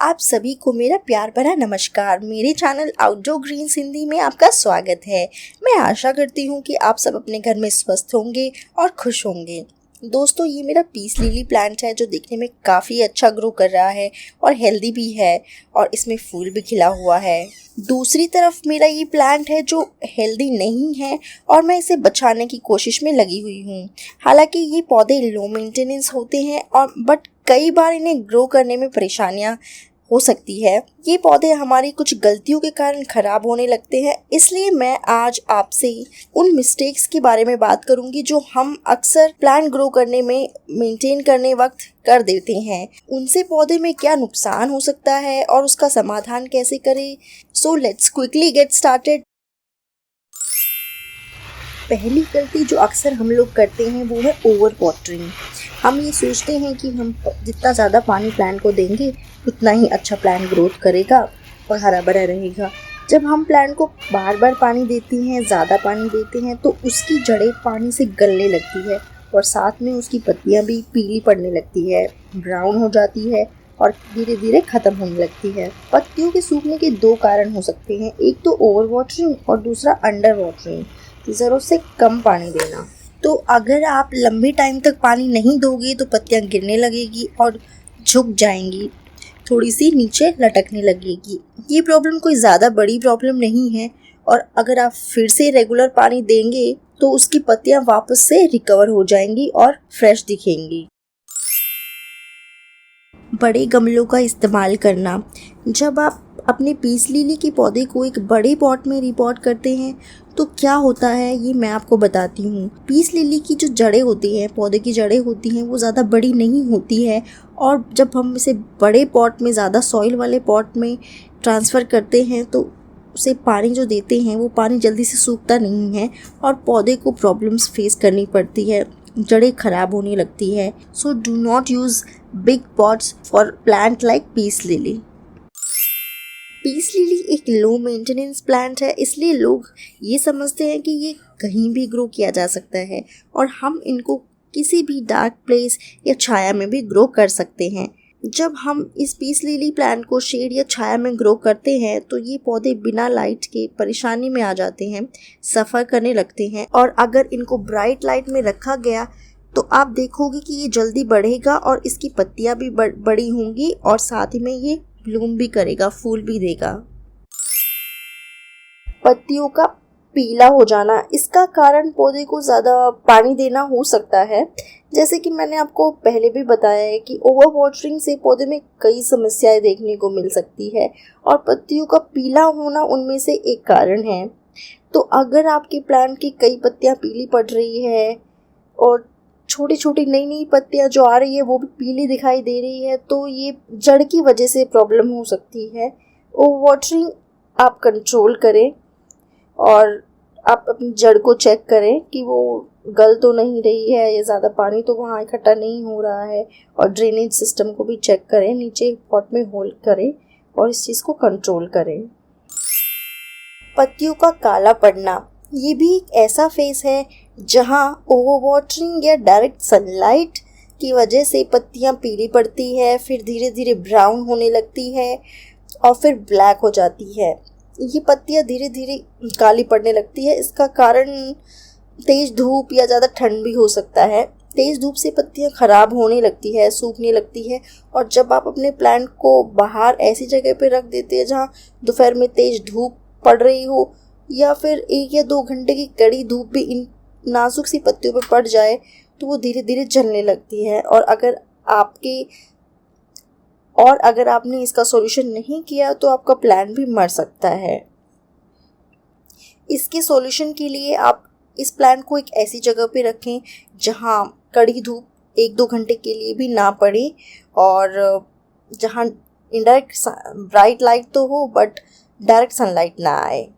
आप सभी को मेरा प्यार भरा नमस्कार। मेरे चैनल आउटडोर ग्रीन्स हिंदी में आपका स्वागत है। मैं आशा करती हूँ कि आप सब अपने घर में स्वस्थ होंगे और खुश होंगे। दोस्तों, ये मेरा पीस लिली प्लांट है जो दिखने में काफ़ी अच्छा ग्रो कर रहा है और हेल्दी भी है और इसमें फूल भी खिला हुआ है। दूसरी तरफ मेरा ये प्लांट है जो हेल्दी नहीं है और मैं इसे बचाने की कोशिश में लगी हुई हूँ। हालांकि ये पौधे लो मेंटेनेंस होते हैं और बट कई बार इन्हें ग्रो करने में परेशानियाँ हो सकती है। ये पौधे हमारी कुछ गलतियों के कारण खराब होने लगते हैं, इसलिए मैं आज आपसे उन मिस्टेक्स के बारे में बात करूंगी जो हम अक्सर प्लांट ग्रो करने में मेंटेन करने वक्त कर देते हैं। उनसे पौधे में क्या नुकसान हो सकता है और उसका समाधान कैसे करें। So let's quickly get started. पहली गलती जो अक्सर हम लोग करते हैं वो है ओवर वाटरिंग। हम ये सोचते हैं कि हम जितना ज़्यादा पानी प्लांट को देंगे उतना ही अच्छा प्लांट ग्रोथ करेगा और हरा भरा रहेगा। जब हम प्लांट को बार बार पानी देते हैं, ज़्यादा पानी देते हैं, तो उसकी जड़ें पानी से गलने लगती है और साथ में उसकी पत्तियां भी पीली पड़ने लगती है, ब्राउन हो जाती है और धीरे धीरे ख़त्म होने लगती है। पत्तियों के सूखने के दो कारण हो सकते हैं, एक तो ओवर वाटरिंग और दूसरा अंडर वाटरिंग, ज़रूरत से कम पानी देना। तो अगर आप लंबे टाइम तक पानी नहीं दोगे तो पत्तियां गिरने लगेगी और झुक जाएंगी, थोड़ी सी नीचे लटकने लगेगी। ये प्रॉब्लम कोई ज़्यादा बड़ी प्रॉब्लम नहीं है और अगर आप फिर से रेगुलर पानी देंगे तो उसकी पत्तियां वापस से रिकवर हो जाएंगी और फ्रेश दिखेंगी। बड़े गमलों का इस्तेमाल करना। जब आप अपने पीस लिली के पौधे को एक बड़े पॉट में रिपोर्ट करते हैं तो क्या होता है ये मैं आपको बताती हूँ। पीस लिली की जो जड़ें होती हैं, पौधे की जड़ें होती हैं, वो ज़्यादा बड़ी नहीं होती है और जब हम इसे बड़े पॉट में, ज़्यादा सॉइल वाले पॉट में ट्रांसफ़र करते हैं तो उसे पानी जो देते हैं वो पानी जल्दी से सूखता नहीं है और पौधे को प्रॉब्लम्स फेस करनी पड़ती है, जड़ें खराब होने लगती है। So do not use big pots for plant like peace lily. Peace lily एक लो मेंटेनेंस प्लांट है, इसलिए लोग ये समझते हैं कि ये कहीं भी ग्रो किया जा सकता है और हम इनको किसी भी डार्क प्लेस या छाया में भी ग्रो कर सकते हैं। जब हम इस पीस लिली प्लांट को शेड या छाया में ग्रो करते हैं तो ये पौधे बिना लाइट के परेशानी में आ जाते हैं, सफ़र करने लगते हैं और अगर इनको ब्राइट लाइट में रखा गया तो आप देखोगे कि ये जल्दी बढ़ेगा और इसकी पत्तियां भी बड़ी होंगी और साथ ही में ये ब्लूम भी करेगा, फूल भी देगा। पत्तियों का पीला हो जाना, इसका कारण पौधे को ज़्यादा पानी देना हो सकता है। जैसे कि मैंने आपको पहले भी बताया है कि ओवर वाटरिंग से पौधे में कई समस्याएं देखने को मिल सकती है और पत्तियों का पीला होना उनमें से एक कारण है। तो अगर आपके प्लांट की कई पत्तियां पीली पड़ रही है और छोटी छोटी नई नई पत्तियां जो आ रही है वो भी पीली दिखाई दे रही है तो ये जड़ की वजह से प्रॉब्लम हो सकती है। ओवर वाटरिंग आप कंट्रोल करें और आप अपनी जड़ को चेक करें कि वो गल तो नहीं रही है या ज़्यादा पानी तो वहाँ इकट्ठा नहीं हो रहा है और ड्रेनेज सिस्टम को भी चेक करें, नीचे पॉट में होल्ड करें और इस चीज़ को कंट्रोल करें। पत्तियों का काला पड़ना, ये भी एक ऐसा फेस है जहाँ ओवर वाटरिंग या डायरेक्ट सनलाइट की वजह से पत्तियाँ पीली पड़ती है, फिर धीरे धीरे ब्राउन होने लगती है और फिर ब्लैक हो जाती है। ये पत्तियाँ धीरे धीरे काली पड़ने लगती है। इसका कारण तेज़ धूप या ज़्यादा ठंड भी हो सकता है। तेज़ धूप से पत्तियाँ ख़राब होने लगती है, सूखने लगती है और जब आप अपने प्लांट को बाहर ऐसी जगह पे रख देते हैं जहाँ दोपहर में तेज़ धूप पड़ रही हो या फिर 1 या 2 घंटे की कड़ी धूप भी इन नाजुक सी पत्तियों पर पड़ जाए तो वो धीरे धीरे जलने लगती है और अगर आपने इसका सॉल्यूशन नहीं किया तो आपका प्लांट भी मर सकता है। इसके सॉल्यूशन के लिए आप इस प्लांट को एक ऐसी जगह पे रखें जहाँ कड़ी धूप 1-2 घंटे के लिए भी ना पड़े और जहाँ इनडायरेक्ट ब्राइट लाइट तो हो बट डायरेक्ट सनलाइट ना आए।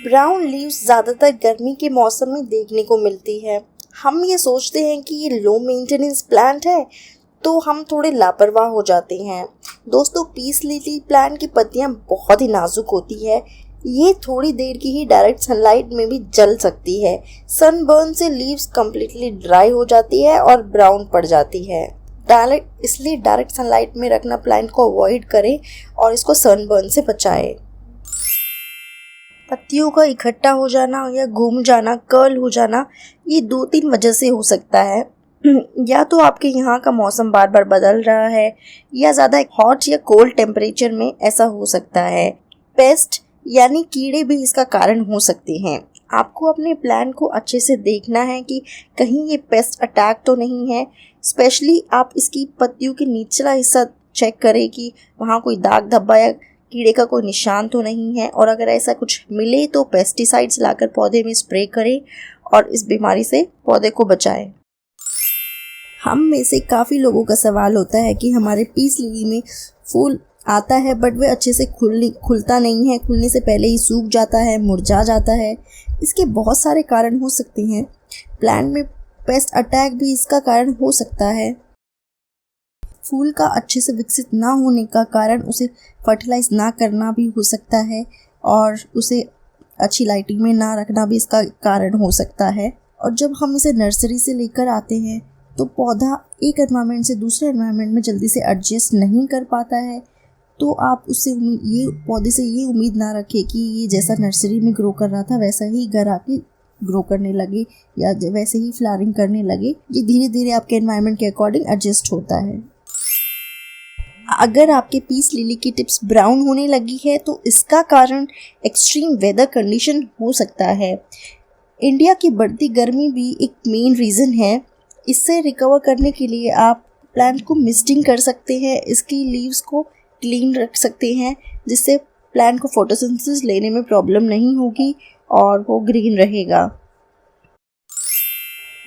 ब्राउन लीव्स ज़्यादातर गर्मी के मौसम में देखने को मिलती है। हम ये सोचते हैं कि ये लो मेंटेनेंस प्लांट है तो हम थोड़े लापरवाह हो जाते हैं। दोस्तों, पीस लिली प्लांट की पत्तियां बहुत ही नाजुक होती है, ये थोड़ी देर की ही डायरेक्ट सनलाइट में भी जल सकती है। सनबर्न से लीव्स कम्प्लीटली ड्राई हो जाती है और ब्राउन पड़ जाती है। डायरेक्ट सनलाइट में रखना प्लांट को अवॉइड करें और इसको सनबर्न से बचाएं। पत्तियों का इकट्ठा हो जाना या घूम जाना, कर्ल हो जाना, ये 2-3 वजह से हो सकता है। या तो आपके यहाँ का मौसम बार बार बदल रहा है या ज़्यादा हॉट या कोल्ड टेम्परेचर में ऐसा हो सकता है। पेस्ट यानी कीड़े भी इसका कारण हो सकते हैं। आपको अपने प्लांट को अच्छे से देखना है कि कहीं ये पेस्ट अटैक तो नहीं है। स्पेशली आप इसकी पत्तियों के निचला हिस्सा चेक करें कि वहाँ कोई दाग धब्बा या कीड़े का कोई निशान तो नहीं है, और अगर ऐसा कुछ मिले तो पेस्टिसाइड्स लाकर पौधे में स्प्रे करें और इस बीमारी से पौधे को बचाएं। हम में से काफ़ी लोगों का सवाल होता है कि हमारे पीस लिली में फूल आता है बट वह अच्छे से खुलता नहीं है, खुलने से पहले ही सूख जाता है, मुरझा जाता है। इसके बहुत सारे कारण हो सकते हैं। प्लांट में पेस्ट अटैक भी इसका कारण हो सकता है। फूल का अच्छे से विकसित ना होने का कारण उसे फर्टिलाइज ना करना भी हो सकता है, और उसे अच्छी लाइटिंग में ना रखना भी इसका कारण हो सकता है। और जब हम इसे नर्सरी से लेकर आते हैं तो पौधा एक एनवायरनमेंट से दूसरे एनवायरनमेंट में जल्दी से एडजस्ट नहीं कर पाता है, तो आप उससे पौधे से ये उम्मीद ना रखें कि ये जैसा नर्सरी में ग्रो कर रहा था वैसा ही घर आके ग्रो करने लगे या वैसे ही फ्लावरिंग करने लगे। ये धीरे धीरे आपके एनवायरनमेंट के अकॉर्डिंग एडजस्ट होता है। अगर आपके पीस लिली की टिप्स ब्राउन होने लगी है तो इसका कारण एक्सट्रीम वेदर कंडीशन हो सकता है। इंडिया की बढ़ती गर्मी भी एक मेन रीज़न है। इससे रिकवर करने के लिए आप प्लांट को मिस्टिंग कर सकते हैं, इसकी लीव्स को क्लीन रख सकते हैं, जिससे प्लांट को फोटोसिंथेसिस लेने में प्रॉब्लम नहीं होगी और वो ग्रीन रहेगा।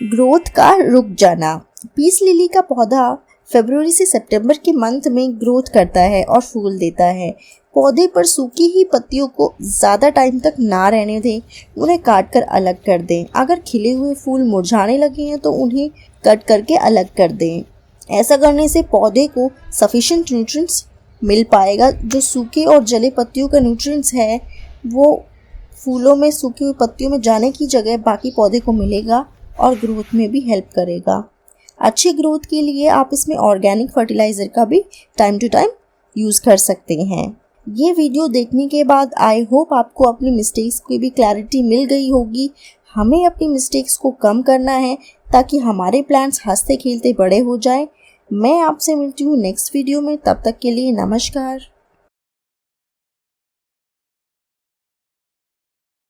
ग्रोथ का रुक जाना। पीस लिली का पौधा फरवरी से सितंबर के मंथ में ग्रोथ करता है और फूल देता है। पौधे पर सूखी ही पत्तियों को ज़्यादा टाइम तक ना रहने दें, उन्हें काट कर अलग कर दें। अगर खिले हुए फूल मुरझाने लगे हैं तो उन्हें कट करके अलग कर दें। ऐसा करने से पौधे को सफिशिएंट न्यूट्रिएंट्स मिल पाएगा। जो सूखे और जले पत्तियों का न्यूट्रिएंट्स है वो फूलों में सूखी हुई पत्तियों में जाने की जगह बाकी पौधे को मिलेगा और ग्रोथ में भी हेल्प करेगा। अच्छी ग्रोथ के लिए आप इसमें ऑर्गेनिक फर्टिलाइज़र का भी टाइम टू टाइम यूज़ कर सकते हैं। ये वीडियो देखने के बाद आई होप आपको अपनी मिस्टेक्स की भी क्लैरिटी मिल गई होगी। हमें अपनी मिस्टेक्स को कम करना है ताकि हमारे प्लांट्स हंसते खेलते बड़े हो जाएं। मैं आपसे मिलती हूँ नेक्स्ट वीडियो में, तब तक के लिए नमस्कार।